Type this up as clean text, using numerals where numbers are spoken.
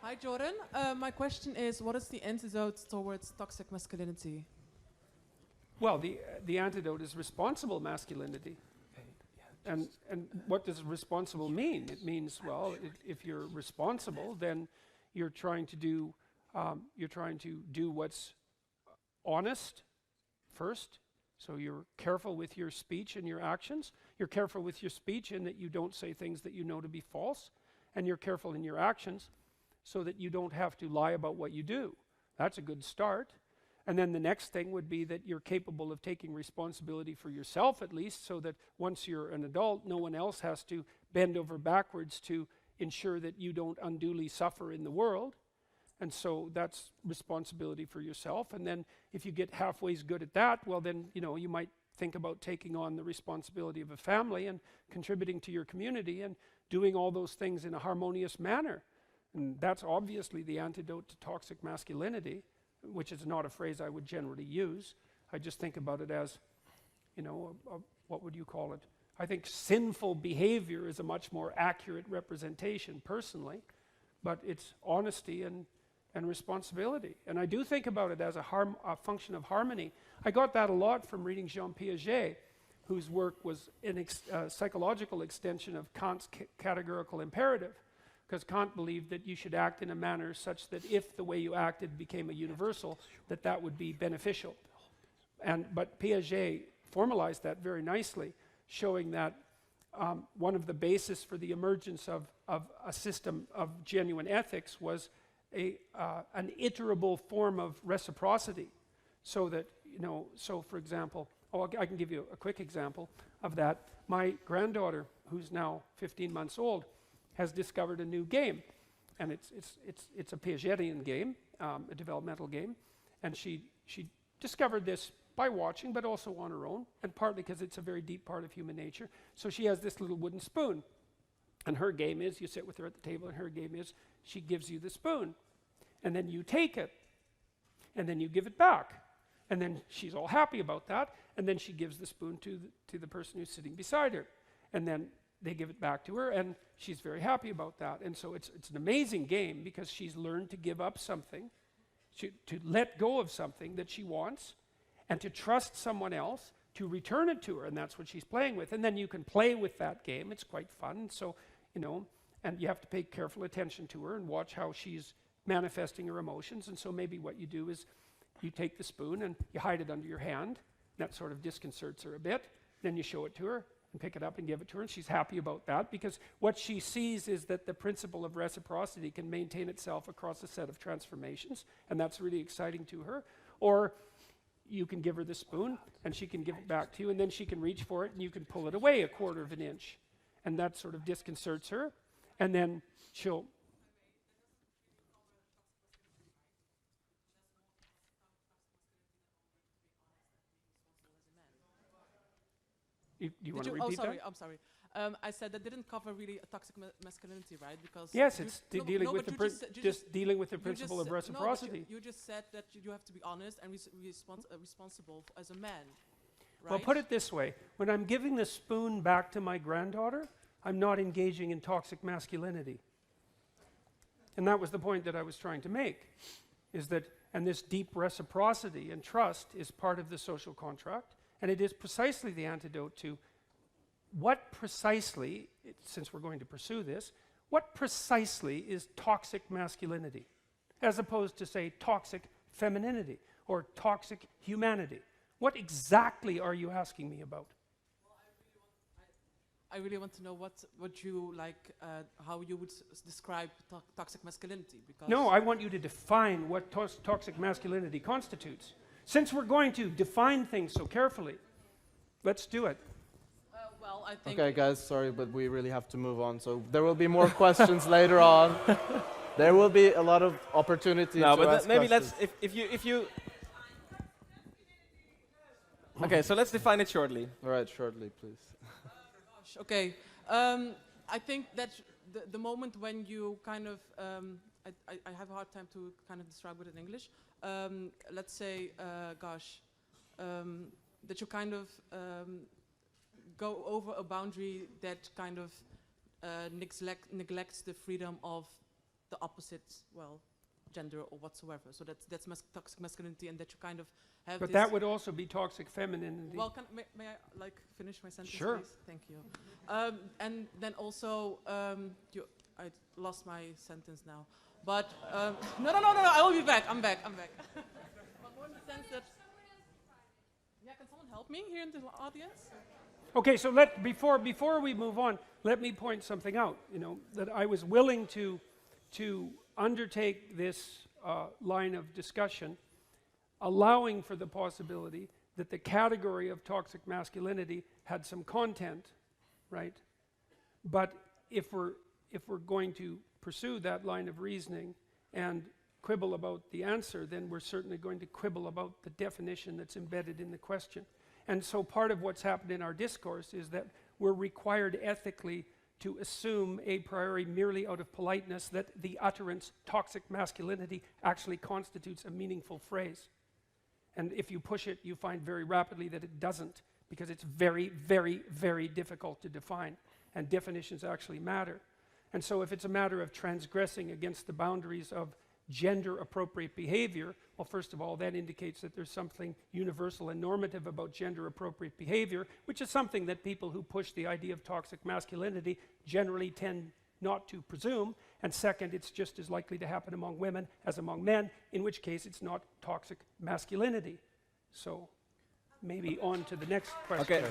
Hi, Jordan. My question is, what is the antidote towards toxic masculinity? Well, the antidote is responsible masculinity. And what does responsible mean? It means, well, if you're responsible, then you're trying to do what's honest first. So you're careful with your speech and your actions. You're careful with your speech in that you don't say things that you know to be false. And you're careful in your actions so that you don't have to lie about what you do. That's a good start. And then the next thing would be that you're capable of taking responsibility for yourself at least, so that once you're an adult, no one else has to bend over backwards to ensure that you don't unduly suffer in the world. And so that's responsibility for yourself. And then if you get halfway good at that, well then, you might think about taking on the responsibility of a family and contributing to your community and doing all those things in a harmonious manner. And that's obviously the antidote to toxic masculinity, which is not a phrase I would generally use. I just think about it as, what would you call it? I think sinful behavior is a much more accurate representation personally, but it's honesty and responsibility. And I do think about it as a function of harmony. I got that a lot from reading Jean Piaget, whose work was a psychological extension of Kant's categorical imperative. Because Kant believed that you should act in a manner such that if the way you acted became a universal, that would be beneficial. But Piaget formalized that very nicely, showing that one of the bases for the emergence of a system of genuine ethics was an iterable form of reciprocity. So that, so for example, I can give you a quick example of that. My granddaughter, who's now 15 months old, has discovered a new game, and it's a Piagetian game, a developmental game, and she discovered this by watching, but also on her own, and partly because it's a very deep part of human nature. So she has this little wooden spoon, and her game is you sit with her at the table, and her game is she gives you the spoon, and then you take it, and then you give it back, and then she's all happy about that, and then she gives the spoon to the person who's sitting beside her, and then they give it back to her, and she's very happy about that. And so it's an amazing game because she's learned to give up something, to let go of something that she wants, and to trust someone else to return it to her, and that's what she's playing with. And then you can play with that game. It's quite fun. So, and you have to pay careful attention to her and watch how she's manifesting her emotions. And so maybe what you do is you take the spoon and you hide it under your hand. That sort of disconcerts her a bit. Then you show it to her and pick it up and give it to her, and she's happy about that because what she sees is that the principle of reciprocity can maintain itself across a set of transformations, and that's really exciting to her. Or you can give her the spoon and she can give it back to you, and then she can reach for it and you can pull it away a quarter of an inch, and that sort of disconcerts her, and then she'll do you want to repeat that? I'm sorry. I said that didn't cover really a toxic masculinity, right? Because yes, it's dealing with dealing with the principle of reciprocity. You just said that you have to be honest and responsible as a man, right? Well, put it this way. When I'm giving the spoon back to my granddaughter, I'm not engaging in toxic masculinity. And that was the point that I was trying to make, is that, and this deep reciprocity and trust is part of the social contract. And it is precisely the antidote to what precisely, since we're going to pursue this, what precisely is toxic masculinity, as opposed to, say, toxic femininity or toxic humanity? What exactly are you asking me about? Well, I really want to know what you like, how you would describe toxic masculinity. Because no, I want you to define what toxic masculinity constitutes. Since we're going to define things so carefully, let's do it. Well, I think... Okay, guys, sorry, but we really have to move on. So there will be more questions later on. There will be a lot of opportunities to ask maybe questions. if you... Okay, so let's define it shortly. All right, shortly, please. Okay, I think that the moment when you kind of... I have a hard time to kind of describe it in English. Let's say, that you kind of go over a boundary that kind of neglects the freedom of the opposite, well, gender or whatsoever. So that's toxic masculinity, and that you kind of have. But this that would also be toxic femininity. well, may I like finish my sentence, Sure. please? Thank you. And then also, I lost my sentence now. But no, I will be back. I'm back. But more in the sense that, yeah, can someone help me here in the audience? Okay, so before we move on, let me point something out. You know, that I was willing to undertake this line of discussion, allowing for the possibility that the category of toxic masculinity had some content, right? But if we're going to pursue that line of reasoning and quibble about the answer, then we're certainly going to quibble about the definition that's embedded in the question. And so part of what's happened in our discourse is that we're required ethically to assume a priori, merely out of politeness, that the utterance toxic masculinity actually constitutes a meaningful phrase. And if you push it, you find very rapidly that it doesn't, because it's very, very, very difficult to define, and definitions actually matter. And so if it's a matter of transgressing against the boundaries of gender-appropriate behavior, well, first of all, that indicates that there's something universal and normative about gender-appropriate behavior, which is something that people who push the idea of toxic masculinity generally tend not to presume. And second, it's just as likely to happen among women as among men, in which case it's not toxic masculinity. So maybe on to the next question. Okay.